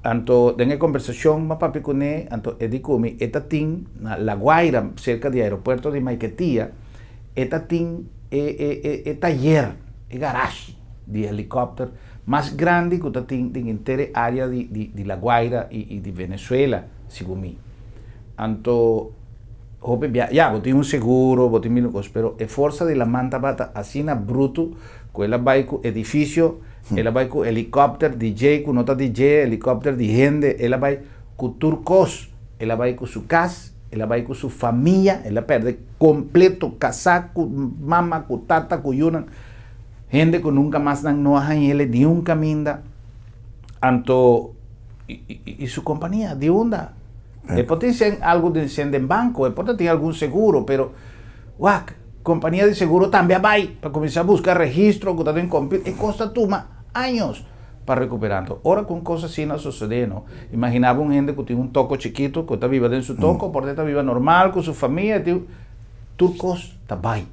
Anto, en la conversación, ma papi con él, anto, edicumi, esta tin, La Guaira, cerca del aeropuerto de Maiquetía, esta tin, taller, garage de helicóptero, más grande que esta tin, en entera área de La Guaira y de Venezuela, según mí. Anto, ya, boté un seguro, boté mil cosas, pero es fuerza de la manta bata, así na bruto, con el edificio, ela vai com helicóptero, DJ, com nota DJ, helicóptero de gente, ela vai com turcos, ela vai com sua casa, ela vai com sua família, ela perde completo, casaco, mama, com tata, com yuna, gente que nunca mais não arranha ele de um caminho, Anto, y su compañía, de onda. Después dicen algo de banco, después tiene algún seguro, pero, compañía de seguro también va para comenzar a buscar registro, que en compra, y costa años para recuperarlo. Ahora con cosas así no sucede, ¿no? Imaginaba un gente que tiene un toco chiquito, que está viva en su toco, por dentro viva normal, con su familia, turcos, está ahí.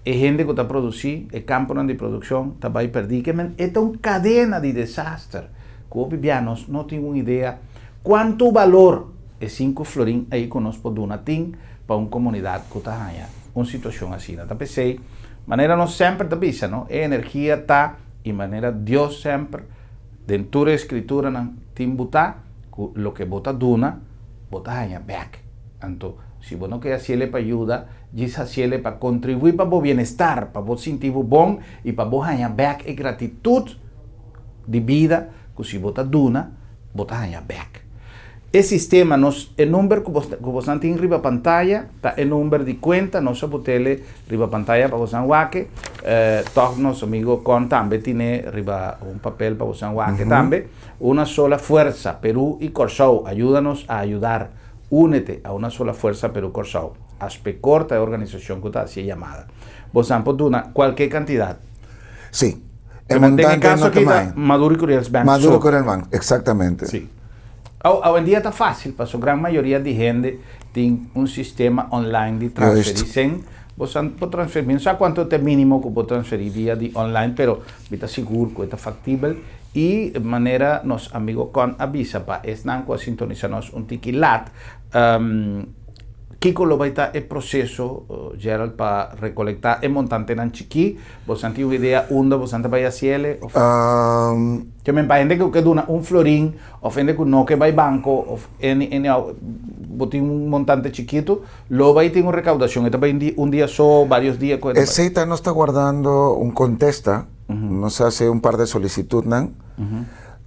Es gente que está produciendo, el campo de producción, está ahí perdido. Esta es una cadena de desastre, que los vivianos no tienen una idea cuánto valor es 5 florín ahí con nos por una ting para una comunidad que está allá. Una situación así, ¿no? Pensé, manera no siempre te pisa, ¿no? Energía está y manera Dios siempre dentro de escritura no timbuta lo que bota duna bota allá back. Entonces, si vos no quieres hacerle para ayuda, dice hacerle para contribuir para vos bienestar, para vos sentir bon y para vos allá back y gratitud de vida que si bota duna bota allá back. El sistema, el número que vos tiene arriba pantalla, está el número de cuenta, no se puede arriba pantalla para vos enguaque. Todos nuestros amigos con también tiene arriba un papel para vos enguaque también. Una sola fuerza, Perú y Corsao, ayúdanos a ayudar. Únete a una sola fuerza, Perú Corsao. Aspe corta de organización que está así llamada. Vos han puesto cualquier cantidad. Sí. El montante caso aquí está Maduro y Curiel Bank. Maduro y Curiel Bank, exactamente. Sí. Hoy en día está fácil, para su gran mayoría de gente tiene un sistema online de transferir. Vos puede transferir, no sé cuánto es el mínimo que puede transferir vía de online, pero está seguro que está factible. Y de manera, nos amigos con avisa para estar sintonizarnos un tiquilat. Kiko lo va a estar el proceso, Gerald, para recolectar el montante en chiqui. Vos han tenido una idea, vos han vaya a ciele. Que me parece que duna un florín, o gente que no que va al banco, o tiene un montante chiquito, lo va a tener una recaudación. Esto va un día solo, varios días. El CETA no está guardando un contesta, nos hace un par de solicitudes, ¿no?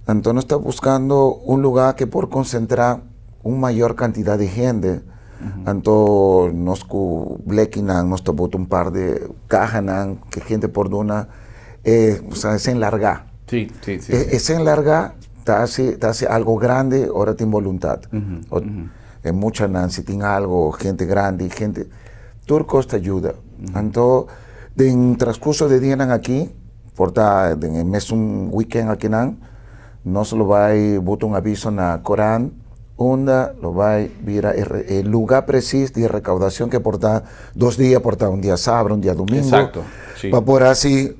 Entonces está buscando un lugar que por concentrar una mayor cantidad de gente. Entonces nos blequinan, nos toboto un par de cajas que gente por duna, o sea, es enlargar. Sí. Es enlargar, te hace algo grande, ahora tiene voluntad. Es mucha Nancy, tiene algo, gente grande, gente. Turcos te ayuda. Entonces, en transcurso de día aquí, en el mes un weekend aquí, nos lo va a botar un aviso en el Corán, onda lo va a ver el lugar preciso de recaudación que porta 2 días, porta un día sábado, un día domingo. Exacto. Sí. Para por así,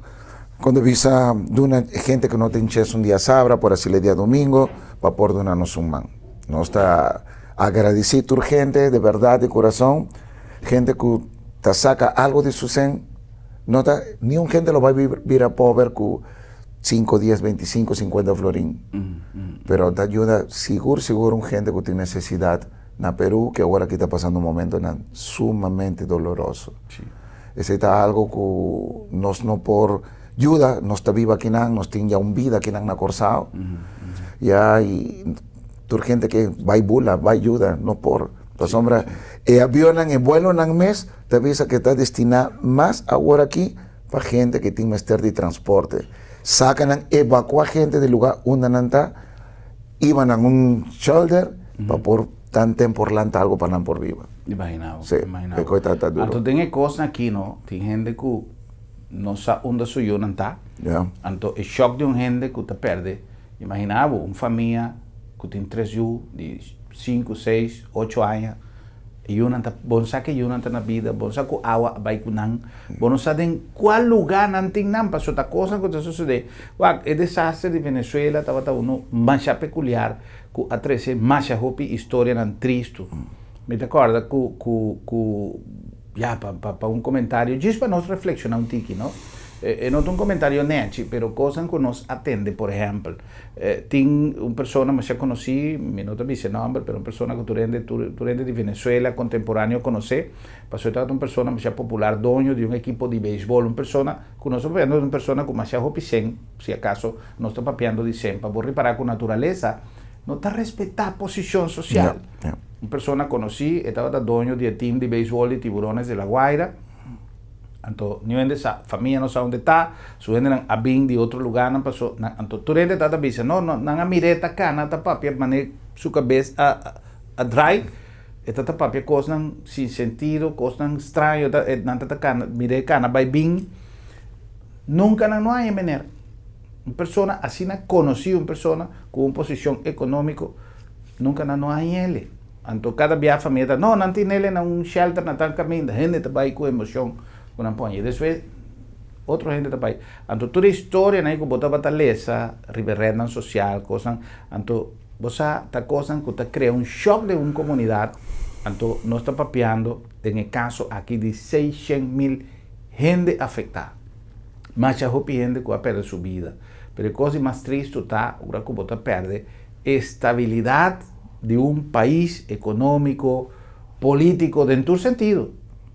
cuando visa de una gente que no te hinches un día sábado, por así el día domingo, para por donarnos un man. No está agradecido urgente, de verdad, de corazón, gente que te saca algo de su sen, no ta, ni un gente lo va a vivir a pobre con 5, 10, 25, 50 florín. Pero te ayuda seguro un gente que tiene necesidad en Perú, que ahora aquí está pasando un momento sumamente doloroso. Sí. Ese está algo que nos no por ayuda, nos está viva aquí, nos tiene ya un vida aquí en Corsao. Ya, y tu gente que va y bula, va ayuda, no por. Pues hombre, el avión en el vuelo en el mes, te avisa que está destinado más ahora aquí para gente que tiene mester de transporte. Sacan, evacuar gente del lugar donde nanta, iban a un shoulder para por tan temporlanta algo para por viva. Imaginado. Sí, imaginado. Entonces tiene cosas aquí, ¿no? Tiene gente que no sabe dónde suyo nanta. Entonces el shock de un gente que te pierde. Imaginaba una familia que tiene 3 hijos de 5, 6, 8 años. Y uno anda, vos sabe que uno anda en la vida, vos sabe que agua va a ir con vos no sabe en cuál lugar no tiene pasó esta cosa que te sucede. El desastre de Venezuela estaba uno más peculiar, que a 13 más historia tan triste. Me acuerdo que ya para un comentario, just para nos reflexionar un tiki, ¿no? No un comentario nechi, pero cosas que nos atende, por ejemplo. Tiene una persona, me ya conocí, no te dice nombre, pero una persona que tú eres de Venezuela, contemporáneo, conocí, pasó a tratar una persona más popular, dueño de un equipo de béisbol, una persona que no está papeando de una persona con más pisen, si acaso no está papeando de sen, para reparar con naturaleza, no está respetar posición social. Una persona conocí, estaba dueño de team de béisbol de Tiburones de La Guaira, Anto, ni vende sa familia no sabe dónde está, su vende a bin de otro lugar, no pasó, anto, tu rende tata bisa, no, nanga mireta cana, ta papia, mane su cabeza a dry, esta papia cosas sin sentido, cosas extraño, nanta cana, mire cana, by bin, nunca no hay manera. Una persona así na conocido, una persona con una posición económica, nunca no hay él. Anto cada via familia, no, nanti nele na un shelter na tan camino, gente te va con emoción, una poña. Y después, otra gente te va. Anto toda historia na que bota bataleza, riberredan social, cosas, anto vos ta cosas que te crea un shock de una comunidad, anto no está papeando, en el caso aquí de 600,000 gente afectada. Más gente que va a perder su vida. Pero la cosa más triste está, ahora que bota perde, estabilidad de un país económico, político, de en todo sentido.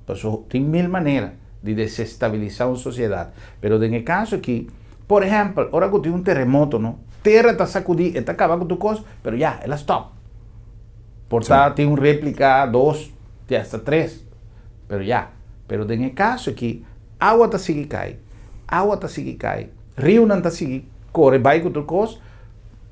Pues tiene mil maneras de desestabilizar una sociedad. Pero en el caso aquí, por ejemplo, ahora que tiene un terremoto, ¿no? Tierra está sacudida, está acabando con tu cosa, pero ya, ella stop. Por tanto, tiene una réplica, 2, hasta 3, pero ya. Pero en el caso aquí, agua está sigue cae, río no está sigue, corre, va con tu cosa,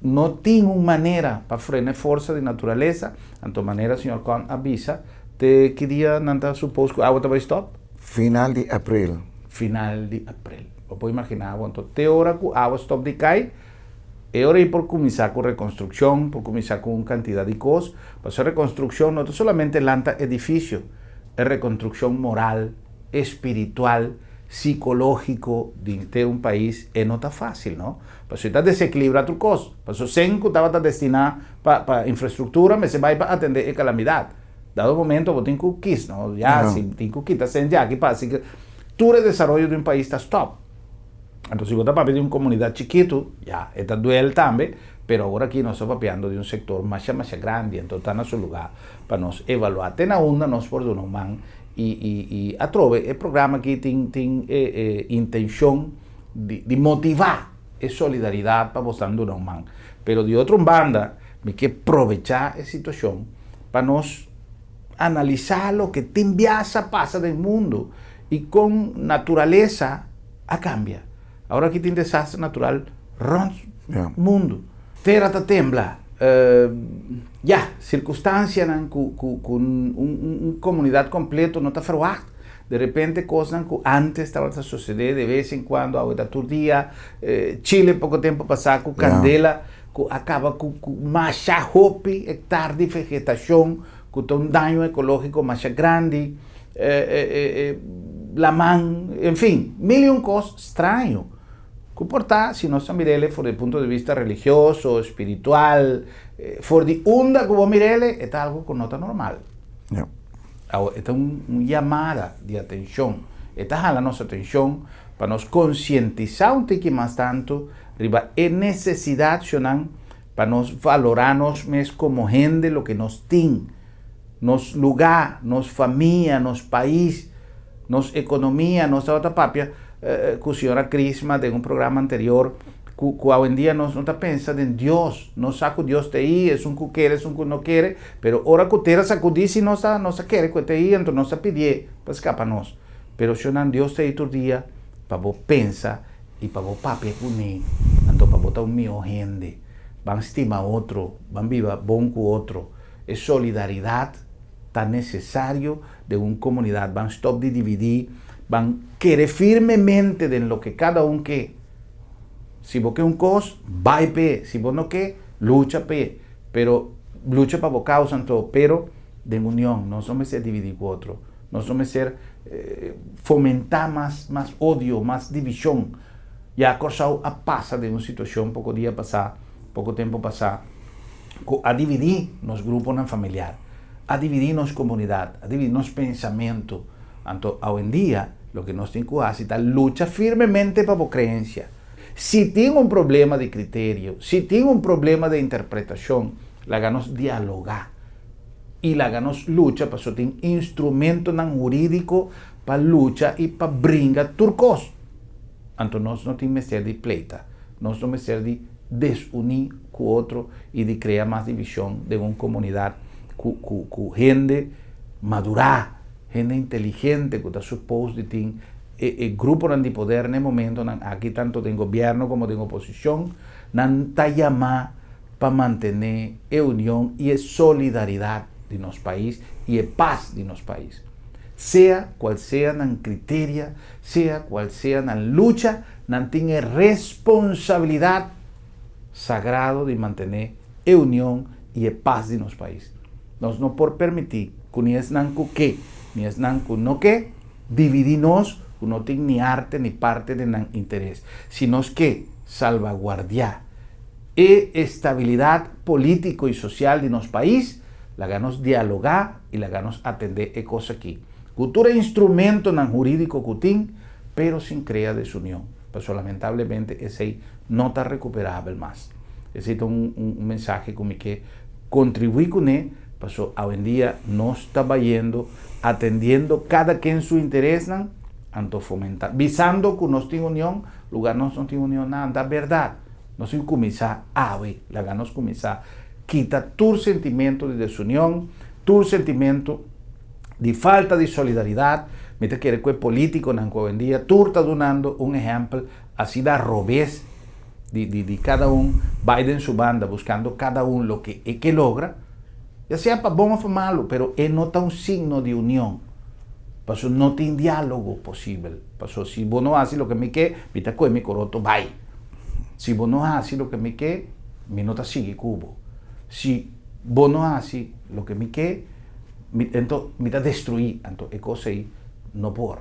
no tiene una manera para frenar fuerza de naturaleza. De todas maneras, señor Khan avisa, ¿de qué día no supone que agua te va a stop? Final de abril. Final de abril. Lo puedo imaginar, entonces, te hora que agua stop de cae, es hora por comenzar con reconstrucción, por comenzar con una cantidad de cosas. Para hacer reconstrucción no es solamente lanta edificio, es reconstrucción moral, espiritual, psicológico de un país, no está fácil, ¿no? Pues si está desequilibrado tu cosa, pues sen que estaba destinado para infraestructura, me se va a atender a calamidad. Dado momento, vos tienes que quitar, ¿no? Ya, si tienes que quitar, ya, ¿qué pasa? Que tú el desarrollo de un país está stop. Entonces, si vos estás papeando de una comunidad chiquito, ya, está duele también, pero ahora aquí nos estamos papeando de un sector más grande, entonces está en su lugar para nos evaluar. Ten onda, nos por un humano, y a trove, el programa aquí tiene intención de motivar esa solidaridad para vos dando una humana. Pero de otra banda, hay que aprovechar esa situación para nos analizar lo que pasa del mundo y con naturaleza a cambia. Ahora aquí tiene desastre natural, ron mundo. Tierra te tembla. Circunstancias con una comunidad completa no está fruada. De repente cosas que antes estaban a suceder de vez en cuando, ahora día, Chile poco tiempo pasado con Candela, que acaba con más hectáreas de vegetación, con un daño ecológico más grande, la man, en fin, mil y un cosas extrañas. Que portar, si no se mirele, por el punto de vista religioso, espiritual, por de onda que vos mirele, es algo que no está normal. Yeah. Esta es una llamada de atención. Esta es la nuestra atención para nos concientizar un poco más tanto, es necesidad para nos valorarnos más como gente, lo que nos tiene, nos lugar, nos familia, nos país, nos economía, nuestra otra papia, que la señora Crisma de un programa anterior, que hoy en día no está pensando en Dios, no saca Dios de ahí, es un que quiere, es un que no quiere, pero ahora que usted sacudir si no se quiere que te ahí, entonces no se pide, pues escápanos. Pero si no Dios te ahí tu día, para vos pensar y para vos papi con él, entonces para vos está un mío gente, van a estimar otro, van viva bon con otro, es solidaridad tan necesario de una comunidad, van stop de dividir, van querer firmemente de lo que cada uno quiere. Si vos querés un cos, va y pe. Si vos no querés, lucha pe. Pero lucha para vos causa todo. Pero de unión, no somos ser dividir con otro. No somos ser fomentar más odio, más división. Ya Corsao pasa de una situación poco día pasar, poco tiempo pasar, a dividir los grupos familiares, a dividir nos comunidad, a dividir nos pensamiento. Entonces, hoy en día, lo que nos tiene que hacer es lucha firmemente para vos creencia. Si tiene un problema de criterio, si tiene un problema de interpretación, la ganos dialogar. Y la ganos lucha, para eso tiene instrumento jurídico para lucha y para brincar turcos. Entonces, no tiene ser de pleita, no tiene ser de desunir con otro y de crear más división de una comunidad con gente madura, gente inteligente que está supuesto de tener el grupo de poder en el momento, aquí tanto de gobierno como de oposición, está llamado para mantener la unión y la solidaridad de nuestro país y la paz de nuestro país. Sea cual sea el criterio, sea cual sea la lucha, tiene responsabilidad sagrado de mantener la unión y la paz de nuestro país. Nos no por permitir que ni es nanco que, ni es nanco no que, dividirnos, no tiene ni arte ni parte de nan interés, sino que salvaguardiar la estabilidad político y social de nuestro país, la ganos dialogar y la ganos atender a cosas aquí. Cultura instrumento nan jurídico cutín, pero sin crear desunión. Pues lamentablemente ese no está recuperable más. Necesito un mensaje como que contribuir con él, pues hoy en día no está yendo, atendiendo cada quien su interés, anto fomentar, visando que no tiene unión, lugar no tiene unión, nada, verdad. No se comienza a ver, la ganos comienza quita tu sentimiento de desunión, tu sentimiento de falta de solidaridad, mientras que el político hoy en día, tú estás dando un ejemplo así de robés de cada uno, Biden su banda, buscando cada uno lo que logra, ya sea para bueno o para malo, pero él nota un signo de unión. Pasó no tiene diálogo posible. Pasó si vos no haces lo que me quede, me te mi coroto, bye. Si vos no haces lo que me quede, mi nota sigue cubo. Si vos no haces lo que me quede, entonces me te destruí. Entonces, cosa ahí no por.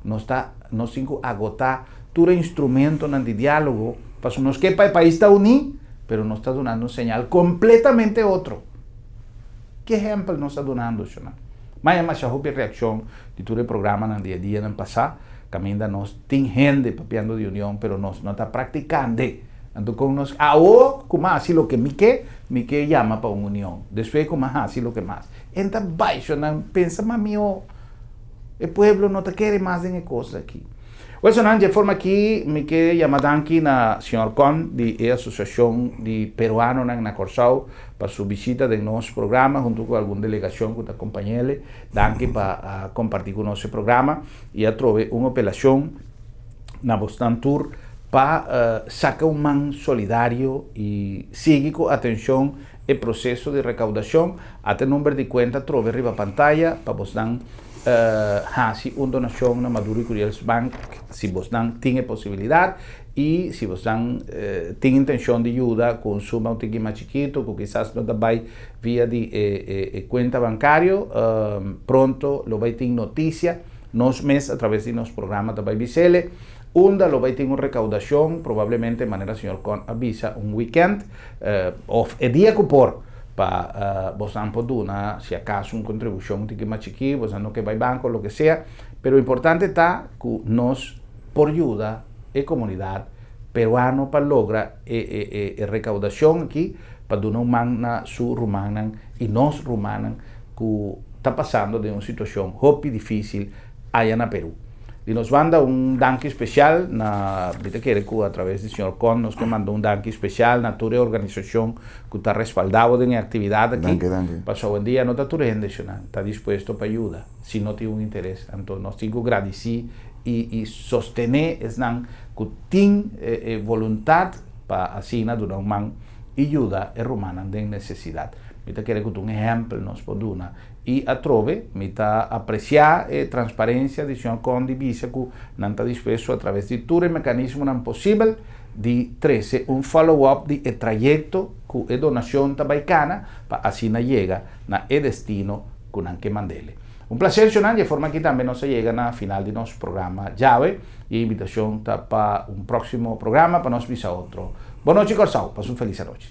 No sigo agotar tu instrumento de diálogo. Pasó no es que el país está unido, pero no está dando un señal completamente otro. ¿Qué ejemplo nos está dando, Shona? Mas mais a reacción de todo el programa en el día a día en pasado, que ainda nos tiene gente papiando de unión, pero nos no está practicando. Entonces, con nos como así lo que me que llama para una unión. Después, como así lo que más. Entonces, baixo, pensa, mami, el pueblo no te quiere más de cosas aquí. Bueno, de forma aquí, me quedé llamada aquí na señor Con, de la Asociación de Peruanos na Corsao, para su visita de nuestro programa, junto con alguna delegación que te acompañe, danke para compartir con nuestro programa, y a través una apelación na Boston Tour para sacar un man solidario y psíquico, atención, el proceso de recaudación, a tener número de cuenta, trove arriba pantalla, para Boston si una donación na Maduro y Curiels Bank, si vos tiene posibilidad y si vos tiene intención de ayuda, consuma un ticket más chiquito, que quizás no va vía de cuenta bancario, pronto lo va a tener noticia, nos mes a través de nuestro programa de Bisele, Unda lo va a tener una recaudación, probablemente de manera señor Con avisa un weekend, el día que por para vos poder si acaso una contribución un ticket más chiquito, vos no que va al banco, lo que sea, pero lo importante está que nos por ayuda la comunidad peruana para lograr recaudación aquí para donar un man su rumanan y nos rumanan que está pasando de una situación muy difícil allá en Perú. Y nos manda un danke especial, ahorita quiere que a través del señor Con nos mandó un danke especial, na toda organización que está respaldado en actividad aquí. Danke. Pasó buen día, no está está dispuesto para ayuda, si no tiene un interés. Entonces, nos tengo que agradecer y sostener que tiene voluntad para así, donar un man y ayuda a rumana de necesidad. Ahorita quiere que un ejemplo nos pueda dar. Y a trove, mita apreciar transparencia de señor Con divisa que no está dispuesto a través de todo el mecanismo no posible de 13 un follow-up de trayecto que es donación tabaicana para así no llega a el destino que no que mandele. Un placer, Shonan, de forma que también nos llega al final de nuestro programa llave y invitación para un próximo programa para nos visar otro. Buenas noches, Corsao, pasen una feliz noche.